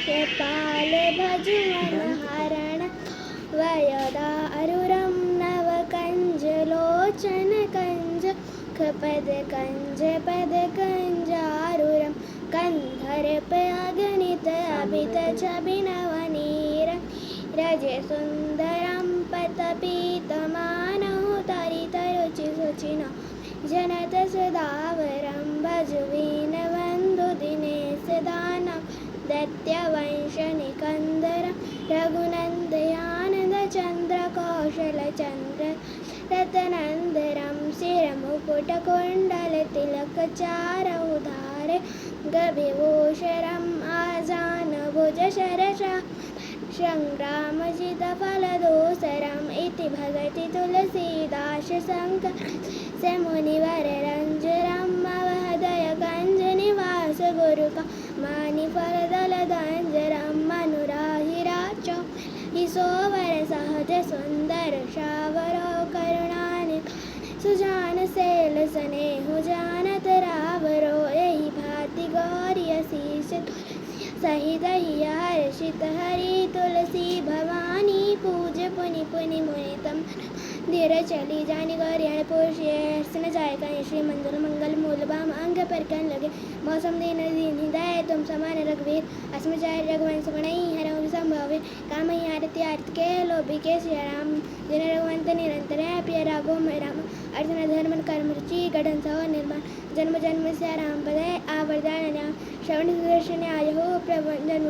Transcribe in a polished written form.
कृपाल भजुवन हरण वयदारुरं नवकञ्जलोचन कञ्ज खपद कञ्ज पद कञ्जारुरं कन्धर्पगणित अभित छबिनवनीर रज सुन्दरं पतपीतमानौ तरितरुचिसुचिनो जनत सदावरं भजुवीनबन्धुदिनेशदानं दैत्यवंशनिकन्दरं रघुनन्दयानन्दचन्द्रकौशलचन्द्र रतनन्दरं शिरमुकुटकुण्डलतिलकचारौधारे गभिभूषरम् आजानभुजशरशा संग्रामजितफलदोसरम् इति भगति तुलसीदासशङ्कर मुनिवररञ्जरम् अवहदयकञ्जनिवास गुरुका मानिफलदलदञ्जरं मनुराहिराच ईशोवर सहज सुन्दर शावरो करुणानिक सुजान सेल स्नेहु जानत रावरो यही भाति गौरी शीश सहित हर्षित हरि तुलसी भवानी पूज पुनि पुनि मुनितम धीर चली जानी गौरियाण पुरुषी हर्षन जाय कहीं श्री मंजुल मंगल मूलबाम अंग पर कन लगे मौसम दिन दिन हृदय तुम समान रघुवीर अस्मचार्य रघुवंश गणई हरऊ संभवे काम ही आरती आरत के लोभी के श्री राम जिन रघुवंत निरंतर है प्रिय राघो में राम अर्जुन धर्म कर्म रुचि गढ़न सहो निर्माण जन्म जन्म से राम पदय आवर्दान श्रवण सुदर्शन आयो प्रबंधन